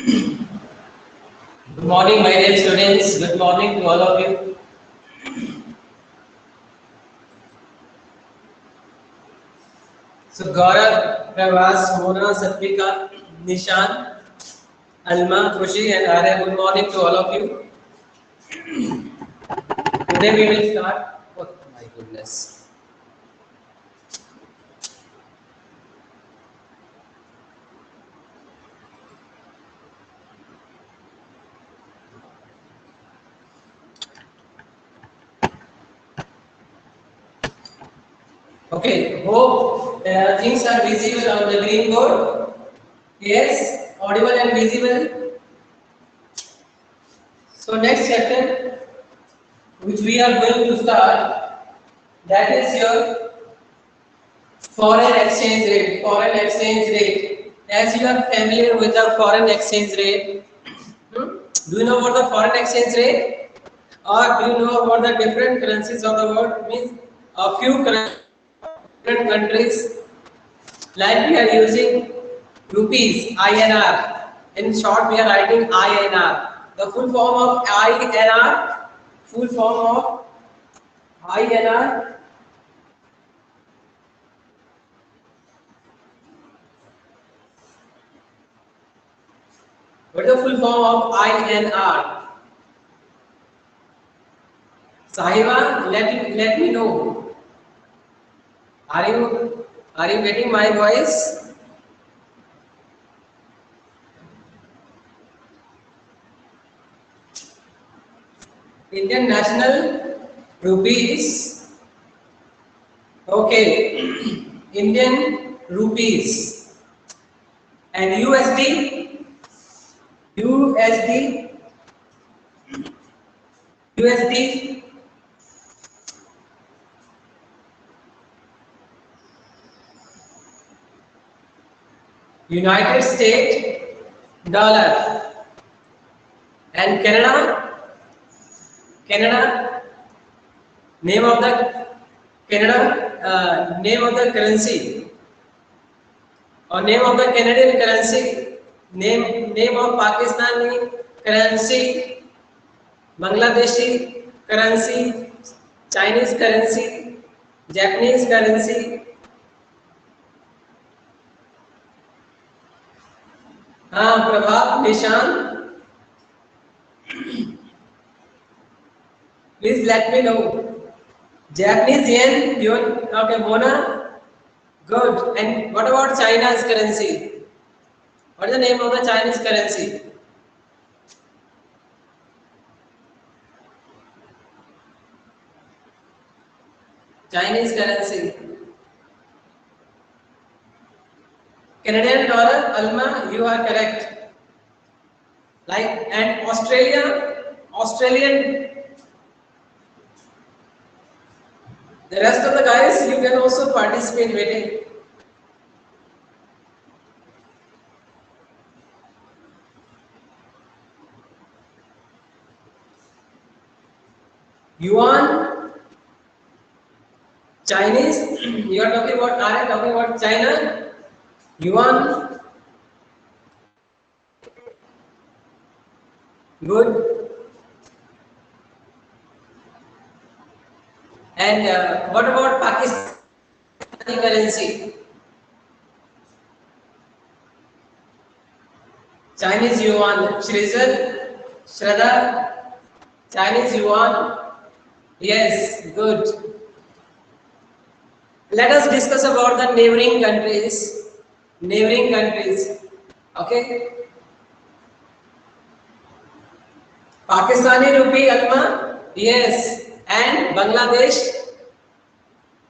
Good morning, my dear students. Good morning to all of you. So, Gaurav, Pravas, Mona, Satvika, Nishan, Alma, Khushi, and Arya. Good morning to all of you. Today we will start. Oh my goodness. Okay. Hope things are visible on the green board. Yes, audible and visible. So, next chapter, which we are going to start, that is your foreign exchange rate. Foreign exchange rate. As you are familiar with the foreign exchange rate, do you know what the foreign exchange rate? Or do you know about the different currencies of the world? Means a few different countries, like we are using rupees, INR. In short, we are writing INR. The full form of INR, full form of INR. What is the full form of INR? Sahiba, let me know. Are you getting my voice? Indian national rupees. Okay. Indian rupees and USD. USD. USD. United States dollar and Canada. Canada. Name of the Canada. Name of the currency or name of the Canadian currency. Name of Pakistani currency. Bangladeshi currency, Chinese currency, Japanese currency. Prabhat, Nishan, please let me know. Japanese yen, yuan, okay, Mona, good. And what about China's currency? What is the name of the Chinese currency? Chinese currency. Canadian dollar, Alma, you are correct. Like, and Australian. The rest of the guys, you can also participate waiting. Yuan, Chinese, you are talking about, are you talking about China? Yuan, good. And what about Pakistani currency? Chinese yuan, Shrizal, Shraddha, Chinese yuan. Yes, good. Let us discuss about the neighboring countries. Neighboring countries. Okay. Pakistani rupee, Alma. Yes. And Bangladesh,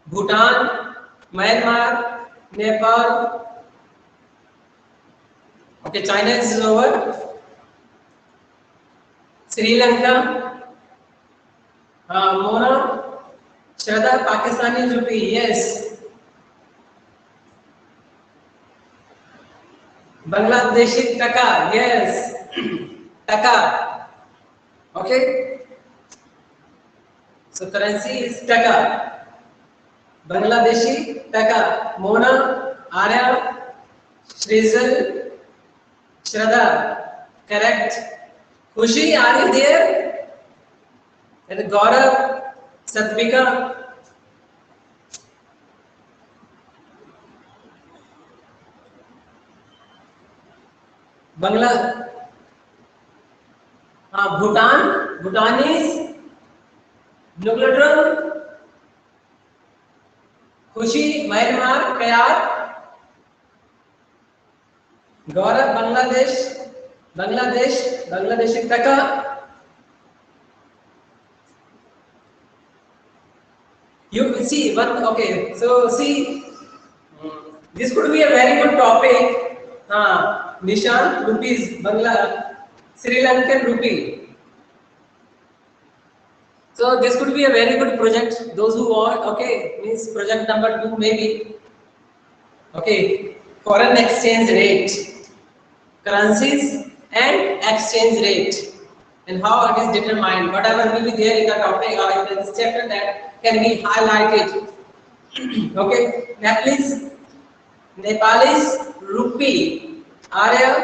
Bhutan, Myanmar, Nepal. Okay, China is over. Sri Lanka, Mona, Shraddha, Pakistani rupee, yes. Bangladeshi taka, yes. Taka, okay. So currency is taka. Bangladeshi taka. Mona, Arya, Shrizal, Shraddha. Correct. Khushi, are you there? And Gaurav, Satvika. Bangla, Bhutan, Bhutanese, Nucleotron, Khushi, Myanmar, Kayar, Gaurav, Bangladesh, Bangladeshi Taka. You see, one, okay, so see, this could be a very good topic. Nishan, rupees, Bangla, Sri Lankan rupee. So this could be a very good project. Those who want, okay, means project number 2 maybe. Okay, foreign exchange rate, currencies and exchange rate, and how it is determined. Whatever will be there in the topic or in this chapter that can be highlighted. Okay, Nepalese rupee. Are you?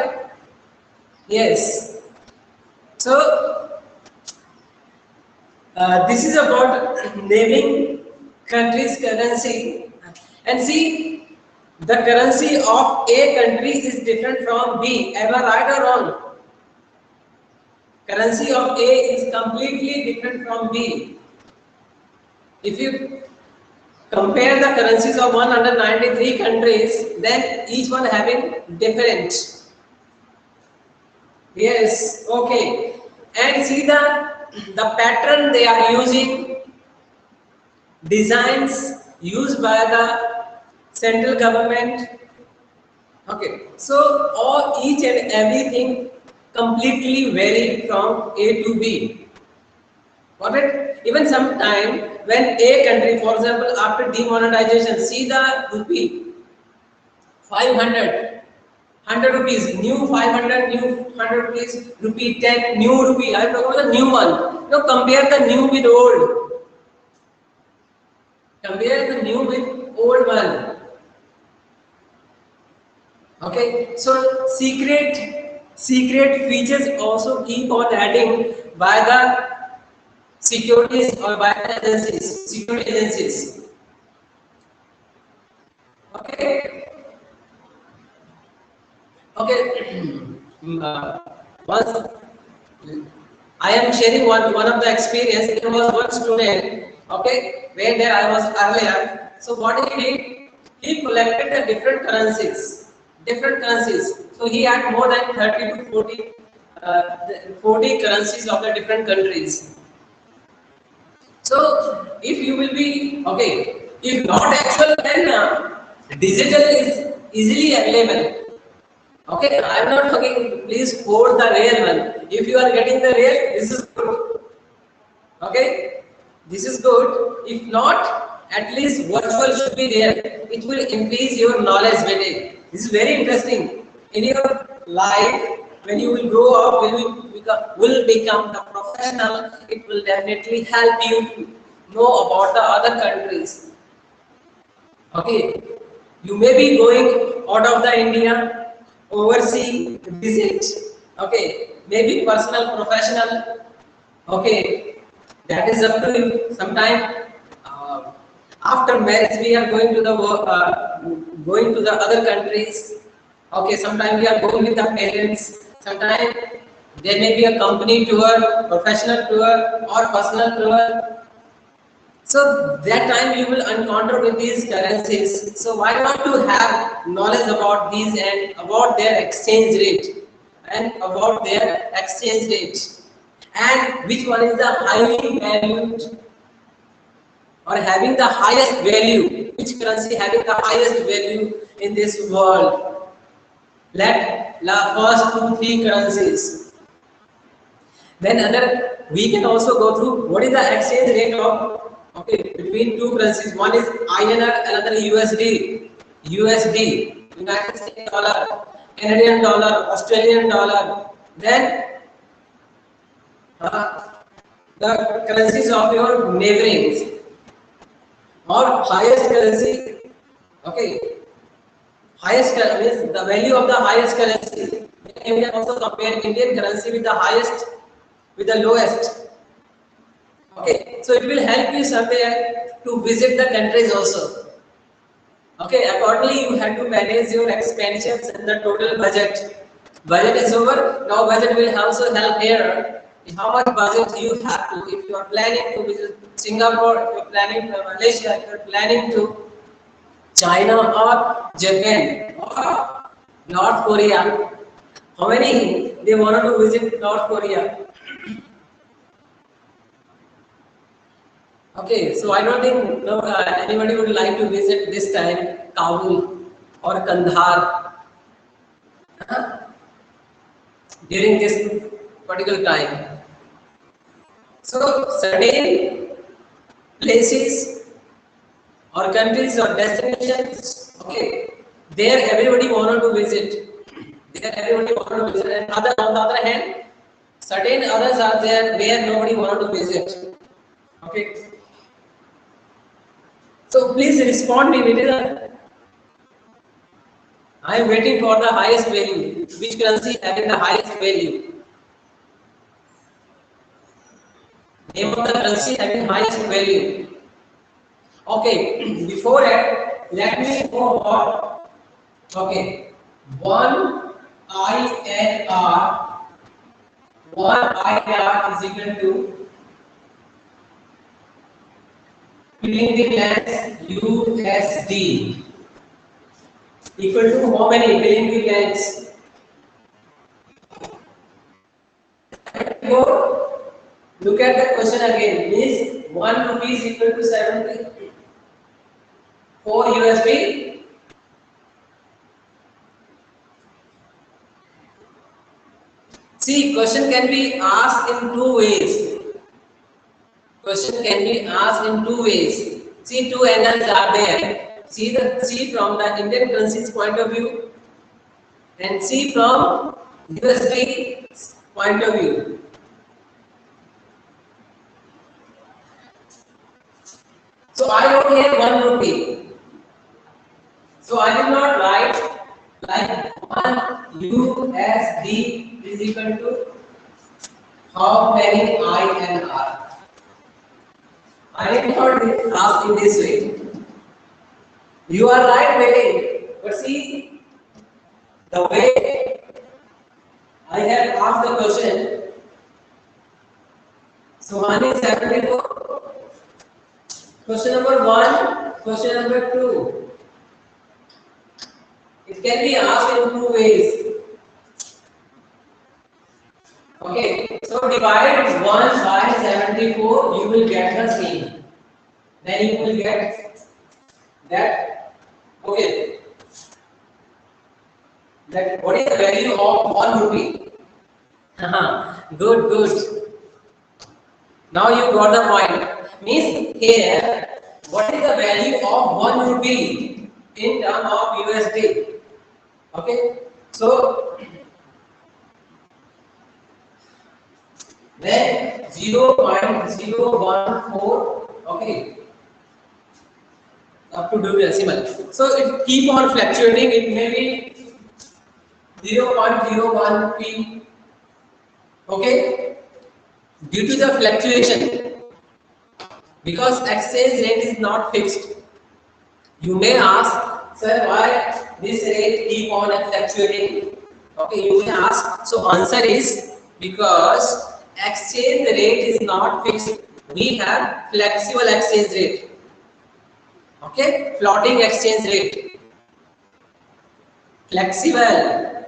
Yes. So this is about naming country's currency, and see, the currency of A country is different from B. Am I right or wrong? Currency of A is completely different from B. If you compare the currencies of 193 countries, then each one having different. Yes, okay. And see the pattern they are using, designs used by the central government. Okay, so all each and everything completely vary from A to B. Got it? Even sometime when A country, for example, after demonetization, see the rupee 500, 100 rupees, new 500, new 100 rupees, rupee 10, new rupee. I'm talking about the new one. Now compare the new with old. Compare the new with old one. Okay, so secret features also keep on adding by the securities or by the agencies, security agencies. Okay, okay. Once I am sharing one of the experience. There was one student. Okay, where there I was earlier. So what he did, he collected the different currencies, different currencies. So he had more than 30 to 40 currencies of the different countries. So if you will be okay, if not actual, then digital is easily available. Okay, I am not talking. Please quote the real one. If you are getting the real, this is good. Okay, this is good. If not, at least virtual should be there. It will increase your knowledge very. This is very interesting. In your life, when you will grow up, when you will become the professional, it will definitely help you to know about the other countries. Okay, you may be going out of the India, overseas visit. Okay, maybe personal, professional. Okay, that is up to you. Sometime after marriage, we are going to the going to the other countries. Okay, sometimes we are going with the parents. Sometimes there may be a company tour, professional tour, or personal tour. So that time you will encounter with these currencies. So why not to have knowledge about these and about their exchange rate and about their exchange rate and which one is the highly valued or having the highest value, which currency having the highest value in this world. Let the first 2 3 currencies. Then other we can also go through what is the exchange rate of between two currencies. One is INR, another USD, United States dollar, Canadian dollar, Australian dollar. Then the currencies of your neighborings or highest currency. Okay, highest means the value of the highest currency. you can also compare Indian currency with the highest, with the lowest. Okay, so it will help you somewhere to visit the countries also. Okay, accordingly you have to manage your expenditures and the total budget. Budget is over. Now budget will also help here. How much budget you have to? If you are planning to visit Singapore, if you are planning to Malaysia, if you are planning to China or Japan or North Korea. How many they wanted to visit North Korea? Okay, so I don't think no, anybody would like to visit this time Kabul or Kandahar during this particular time. So certain places or countries or destinations, okay, there everybody wanted to visit. There everybody wanted to visit. And on the other hand, certain others are there where nobody wanted to visit. Okay. So please respond me. I am waiting for the highest value. Which currency having the highest value? Name of the currency having highest value. Okay, before that, let me go on. Okay, one INR, one INR is equal to Philippine lands USD equal to how many Philippine lands? Go look at the question again. Is 1 rupee is equal to 74 USD? See, question can be asked in two ways. Question can be asked in two ways. See, two angles are there. See from the Indian currency's point of view and see from USD point of view. So I only have 1 rupee. So I will not write like 1 USD is equal to how many INR. I am not asked in this way. You are right, waiting, but see the way I have asked the question. So 1 is 74. Question number 1, question number 2. It can be asked in two ways. Okay, so divide 1 by 74, you will get the same. Then you will get that. Okay, that what is the value of 1 rupee? Good, good. Now you got the point. Means here, what is the value of 1 rupee in terms of USD? Okay, so then 0.014, okay, up to do decimal. So it keep on fluctuating. It may be 0.01 p. Okay, due to the fluctuation, because exchange rate is not fixed. You may ask, sir, why this rate keep on fluctuating? Okay, you may ask. So answer is because exchange rate is not fixed. We have flexible exchange rate. Okay, floating exchange rate. Flexible.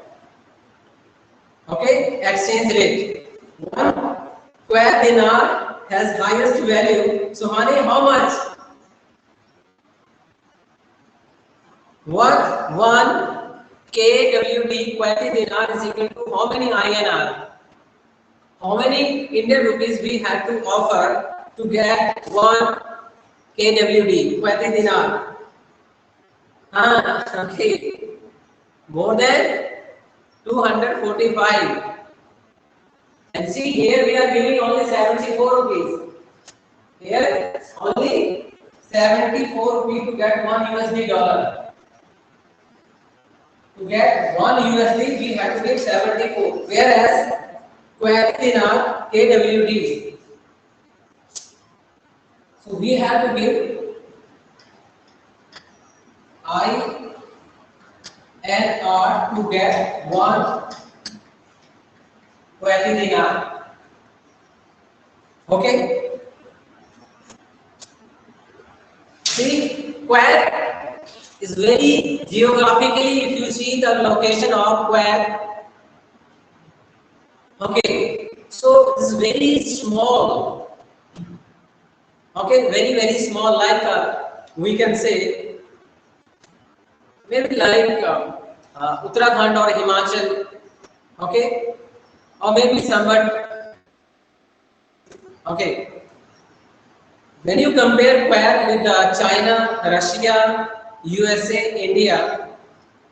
Okay, exchange rate. 1 square dinar has highest value. So honey, how much? One KWD quality dinar is equal to how many INR? How many Indian rupees we have to offer to get 1 KWD quality dinar? Okay, more than 245. And see here we are giving only 74 rupees. Here only 74 rupees to get 1 USD dollar. To get 1 USD, we have to give 74. Whereas Kuwaiti dinar KWD, so we have to give I and R to get 1 Kuwaiti dinar. Okay. See, Kuwait is very geographically. If you see the location of Kuwait, okay, so it's very small. Okay, very small. Like we can say maybe like Uttarakhand or Himachal. Okay, or maybe somewhat. Okay, when you compare Kuwait with China, Russia, USA, India,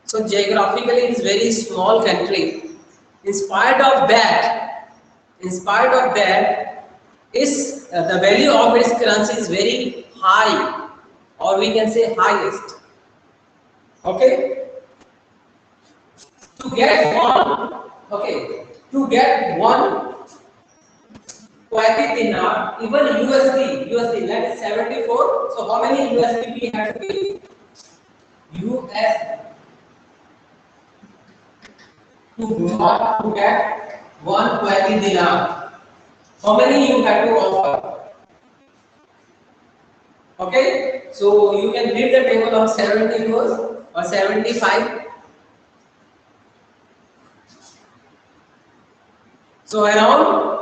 so geographically it's very small country. In spite of that, is the value of its currency is very high, or we can say highest. Okay, to get one, okay, to get one Kuwaiti dinar, even USD, that is 74. So how many USD we have to pay? US to get one Kuwaiti dinar. How many you have to offer? Okay, so you can read the table of 74 or 75. So around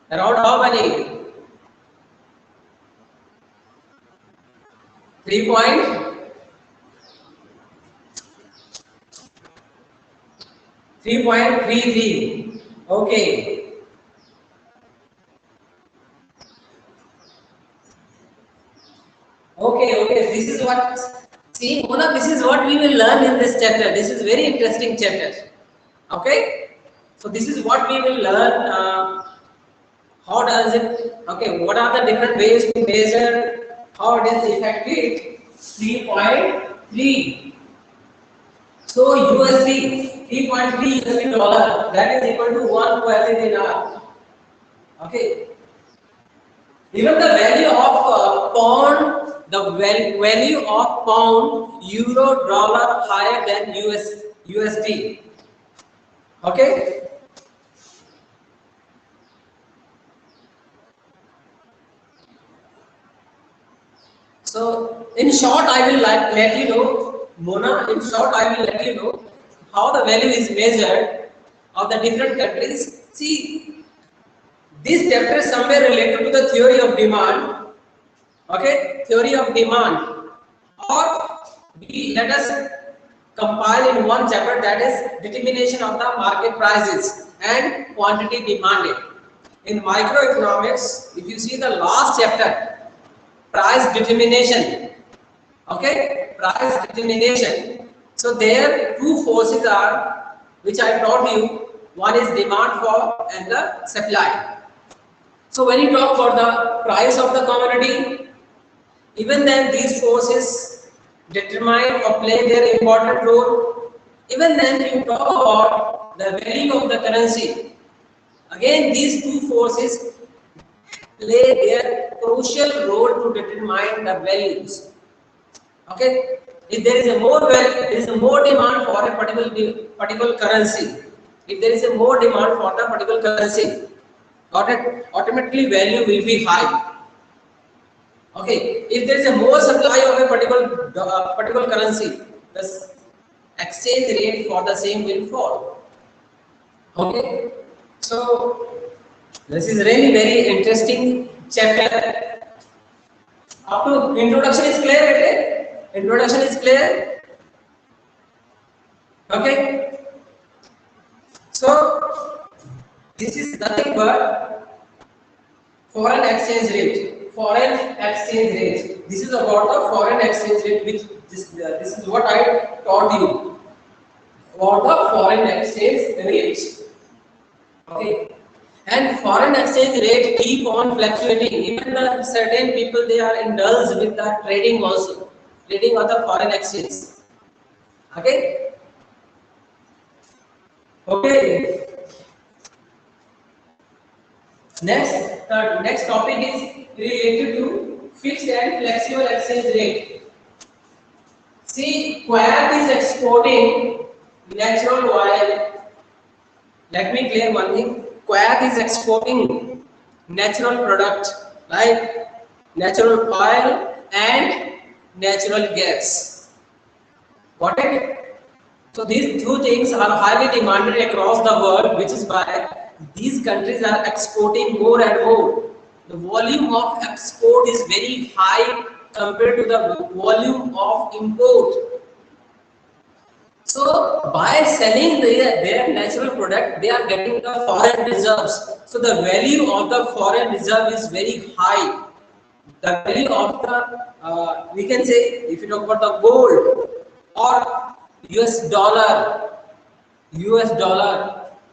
how many? 3 point 3.33. Okay. Okay. This is what. See, Mona, this is what we will learn in this chapter. This is very interesting chapter. Okay. So this is what we will learn. How does it? Okay. What are the different ways to measure? How it is effective? 3.3. So USD 3.3 USD dollar, that is equal to 1 Kuwaiti dinar. Okay. Even the value of pound, the value of pound, euro, dollar higher than USD. Okay. So in short, I will let you know, Mona. In short, I will let you know how the value is measured of the different countries. See, this chapter is somewhere related to the theory of demand. Okay, theory of demand, or we let us compile in one chapter, that is determination of the market prices and quantity demanded. In microeconomics, if you see the last chapter, price determination, okay, price determination. So there two forces are, which I taught you. One is demand for and the supply. So when you talk about the price of the commodity, even then these forces determine or play their important role. Even then you talk about the value of the currency. Again, these two forces play their crucial role to determine the values. Okay, if there is a more value, there is a more demand for a particular currency. If there is a more demand for the particular currency, automatically value will be high. Okay, if there is a more supply of a particular currency, the exchange rate for the same will fall. Okay, so this is really very interesting chapter. Up to introduction is clear, okay? Introduction is clear. Okay, so this is nothing but foreign exchange rate. Foreign exchange rate. This is about the foreign exchange rate, which this is what I taught you about the foreign exchange rate. Okay, and foreign exchange rate keep on fluctuating. Even the certain people, they are indulged with the trading also, trading of the foreign exchange. Okay. Okay. Next topic is related to fixed and flexible exchange rate. See, Kuwait is exporting natural oil. Let me clear one thing. Kuwait is exporting natural product like natural oil and natural gas. Got it? So these two things are highly demanded across the world, which is why these countries are exporting more and more. The volume of export is very high compared to the volume of import. So by selling their natural product, they are getting the foreign reserves. So the value of the foreign reserve is very high. The value of the we can say, if you talk about the gold or US dollar,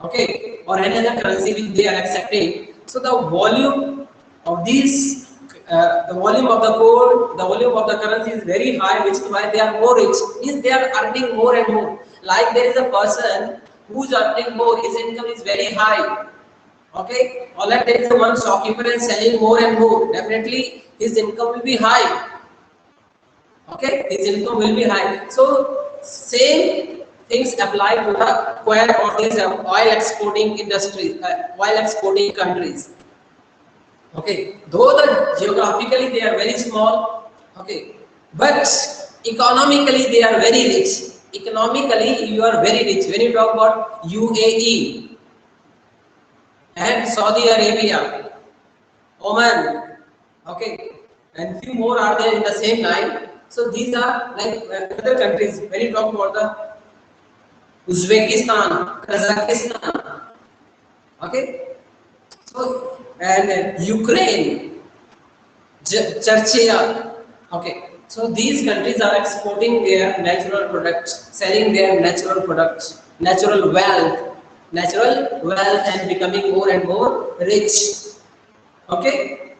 okay, or any other currency which they are accepting. So the volume of these, the volume of the gold, the volume of the currency is very high, which is why they are more rich. Means they are earning more and more. Like there is a person who's earning more, his income is very high. Okay, or like there is a one shopkeeper and selling more and more. Definitely, his income will be high. Okay, his income will be high. So same things apply to the oil or these oil exporting industry, oil exporting countries. Okay, though the geographically they are very small. Okay, but economically they are very rich. Economically, you are very rich. When you talk about UAE and Saudi Arabia, Oman, okay, and few more are there in the same line. So these are like other countries. When you talk about the Uzbekistan, Kazakhstan, okay, so and Ukraine, Chechnya, okay. So these countries are exporting their natural products, selling their natural products, natural wealth, and becoming more and more rich. Okay.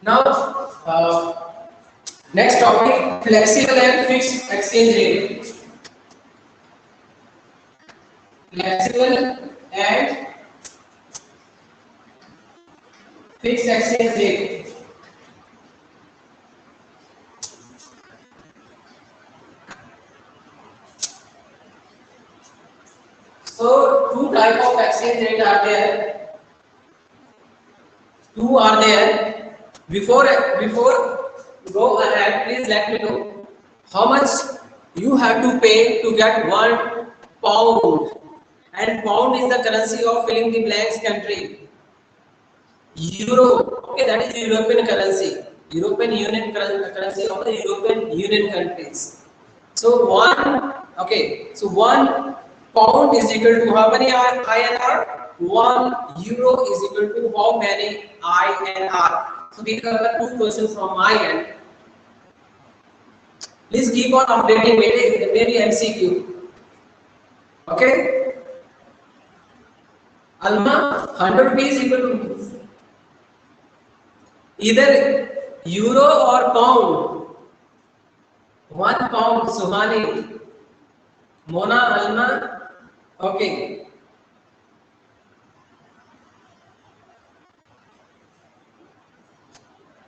Now, next topic: flexible and fixed exchange rate. Flexible and fixed exchange rate. So, two type of exchange rate are there. Two are there. Before go ahead, please let me know how much you have to pay to get £1. And pound is the currency of filling the blanks country. Euro, okay, that is European currency. European Union currency of the European Union countries. So one pound is equal to how many INR? €1 is equal to how many INR? So these are the two questions from my end. Please keep on updating maybe MCQ. Okay? Alma, 100 rupees equal to either euro or pound. £1, Suhani. Mona, Alma. Okay.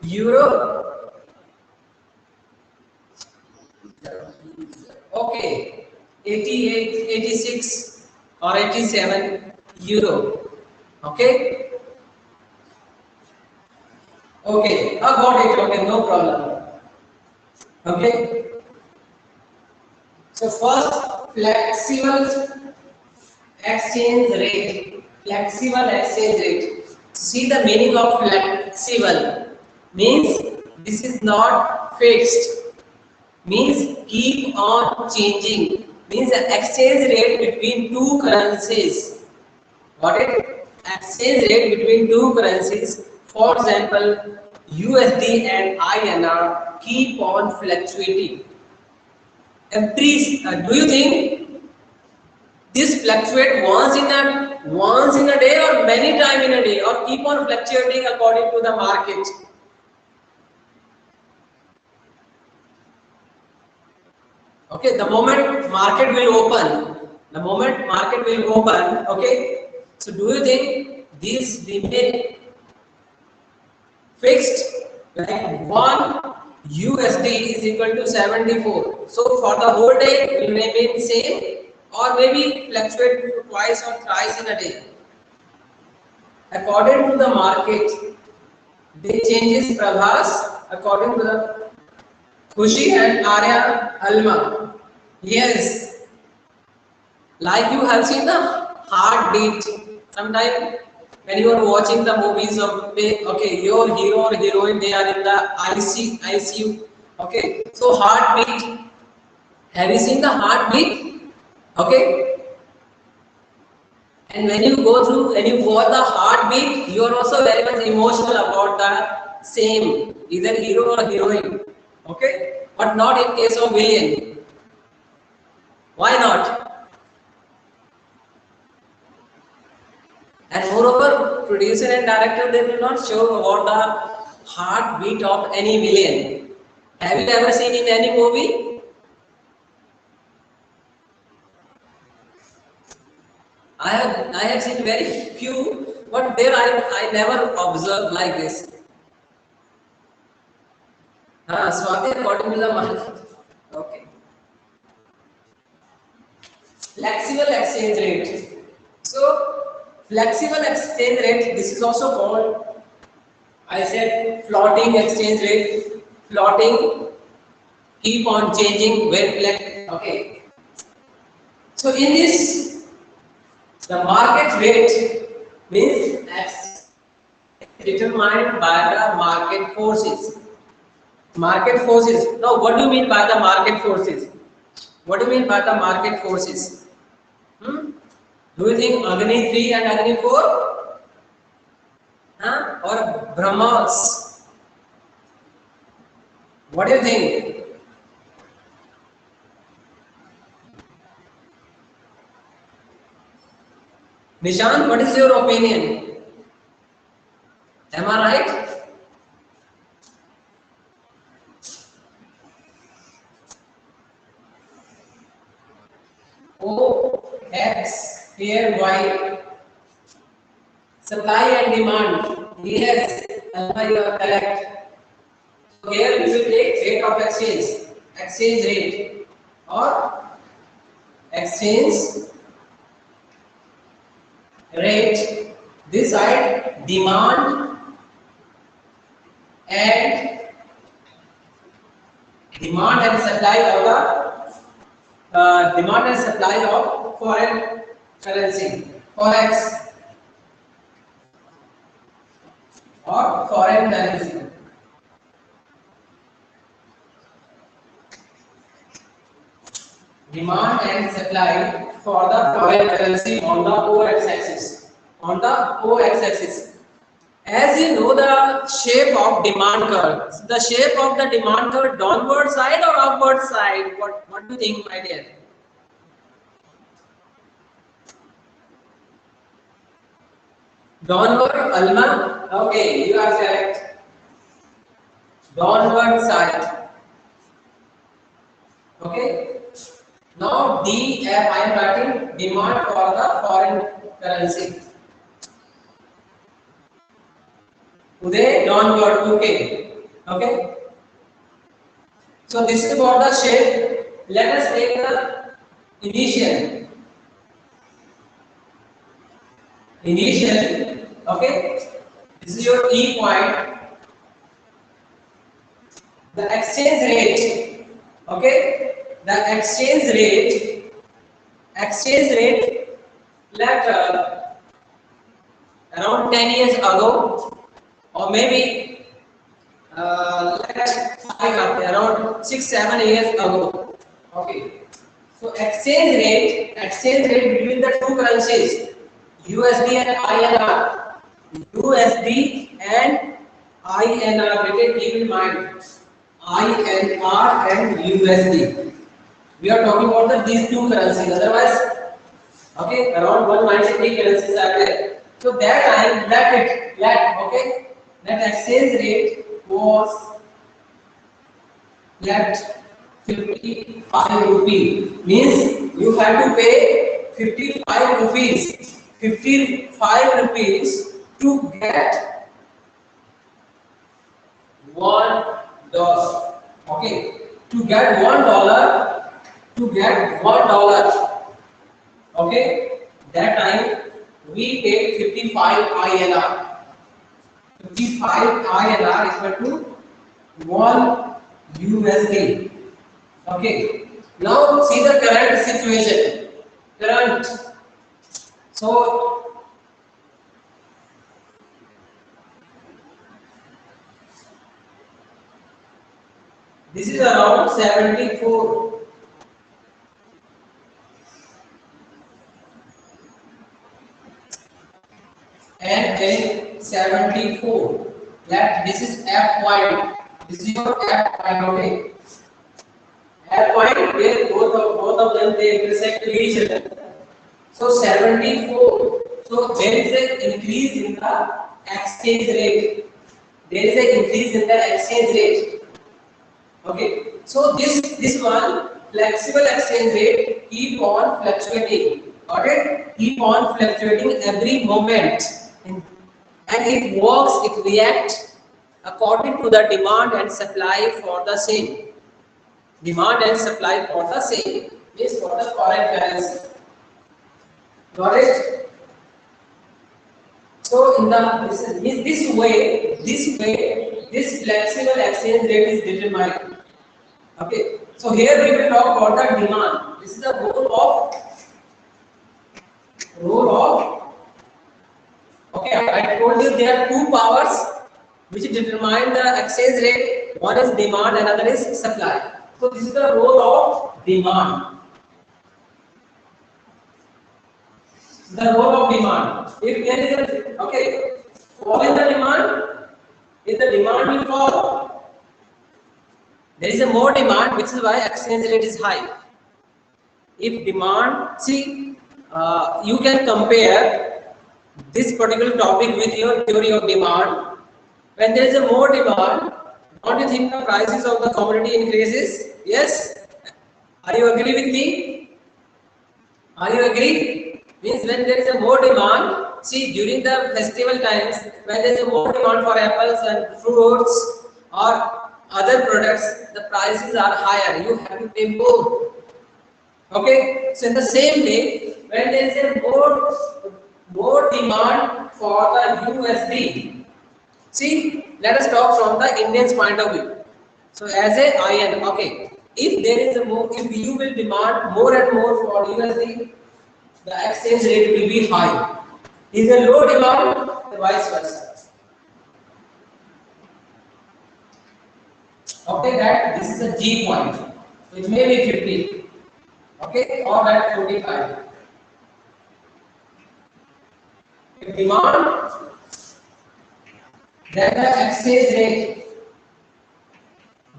Euro. Okay. 88, 86 or 87 euro. Okay. Okay. I got it. Okay. No problem. Okay. So first, flexible exchange rate. Flexible exchange rate. See the meaning of flexible. Means this is not fixed. Means keep on changing. Means the exchange rate between two currencies. Got it? Exchange rate between two currencies. For example, USD and INR keep on fluctuating. And please, do you think this fluctuate once in a day or many time in a day, or keep on fluctuating according to the market? Okay, the moment market will open, okay. So do you think these remain fixed? Like 1 USD is equal to 74. So for the whole day it will remain same or maybe fluctuate twice or thrice in a day. According to the market, they changes Prabhas according to the Khushi and Arya Alma. Yes, like you have seen the heartbeat. Sometimes when you are watching the movies of okay, your hero or heroine they are in the ICU. Okay, so heartbeat. Have you seen the heartbeat? Okay, and when you go through and you watch the heartbeat, you are also very much emotional about the same, either hero or heroine. Okay, but not in case of villain. Why not? And moreover, producer and director they will not show about the heartbeat of any villain. Have you ever seen in any movie? I have seen very few, but there I never observed like this. Swati according to the market. Okay. Flexible exchange rate. So flexible exchange rate, this is also called, I said floating exchange rate. Floating, keep on changing when flex. Okay. So in this, the market rate means X determined by the market forces. Market forces. Now, what do you mean by the market forces? What do you mean by the market forces? Hmm? Do you think Agni 3 and Agni 4? Huh? Or Brahmas? What do you think? Nishan, what is your opinion? Am I right? O, X, here Y. Supply and demand. Yes, Alpha, you are correct. So here we will take rate of exchange rate, or exchange rate. This side demand and supply of the demand and supply of foreign currency, forex or foreign currency. Demand and supply for the foreign currency on the OX axis. On the OX axis. As you know the shape of demand curve. The shape of the demand curve downward side or upward side? What do you think, my dear? Downward, Alma? Okay, you are correct. Downward side. Okay. Now DF, I am writing demand for the foreign currency. Uday, downward, okay. Okay. So this is about the shape. Let us take the initial. Initial. Okay. This is your key point. The exchange rate. Okay. The exchange rate. Let around 10 years ago, or maybe let's around 6-7 years ago. Okay. So exchange rate between the two currencies, USD and INR. USD and INR. Better keep in mind, INR and USD. We are talking about these two currencies. Otherwise, okay, around 193 currencies are there. So that time, let exchange rate was let 55 rupees. Means you have to pay 55 rupees. 55 rupees to get $1. Okay. To get $1, to get $1. Okay. That time we take 55 INR. 55 INR is equal to 1 USD. Okay. Now see the current situation. Current. So this is around 74. And then 74. That this is F point. This is your F point. Okay. F point where both of them they intersect with each other. So 74. So there is an increase in the exchange rate. There is an increase in the exchange rate. Okay. So this one flexible exchange rate keep on fluctuating. Got it? Keep on fluctuating every moment. And it works, it reacts according to the demand and supply for the same. Demand and supply for the same is for the foreign currency. Got it? So in the this way, this flexible exchange rate is determined. Okay. So here we will talk about the demand. This is the role of. Okay, I told you there are two powers which determine the exchange rate. One is demand, another is supply. So this is the role of demand. The role of demand. If there is a fall in the demand, if the demand will fall, there is a more demand, which is why exchange rate is high. If demand, see, you can compare this particular topic with your theory of demand. When there is a more demand, don't you think the prices of the commodity increases? Yes. Are you agree with me? Are you agree? Means when there is a more demand, see during the festival times, when there is a more demand for apples and fruits or other products, the prices are higher. You have to pay more. Okay. So in the same way, when there is a more demand for the USD. See, let us talk from the Indian's point of view. So as a IN, okay, if there is if you will demand more and more for USD, the exchange rate will be high. If there is a low demand, the vice versa. Okay, that this is a G point. So it may be 50. Okay, or that 45. If demand, then the exchange rate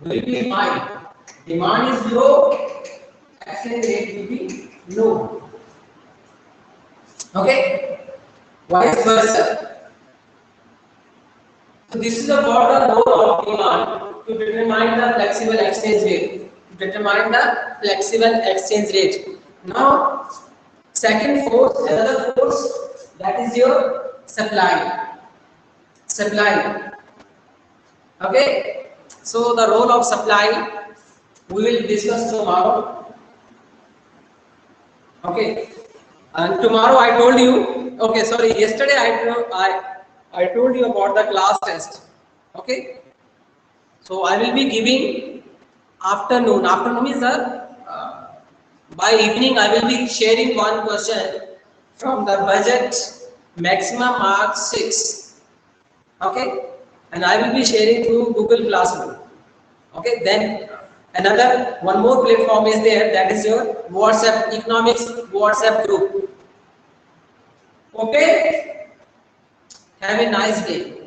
will be high. Demand is low, exchange rate will be low. Okay, vice versa. So this is about the role of demand to determine the flexible exchange rate. To determine the flexible exchange rate. Now, second force, another force, that is your supply. Supply. Okay. So the role of supply we will discuss tomorrow. Okay. And tomorrow I told you. Okay. Sorry. Yesterday I told you about the class test. Okay. So I will be giving afternoon. Afternoon is by evening I will be sharing one question from the budget maximum mark 6. Okay. And I will be sharing through Google Classroom. Okay. Then one more platform is there, that is your WhatsApp economics WhatsApp group. Okay. Have a nice day.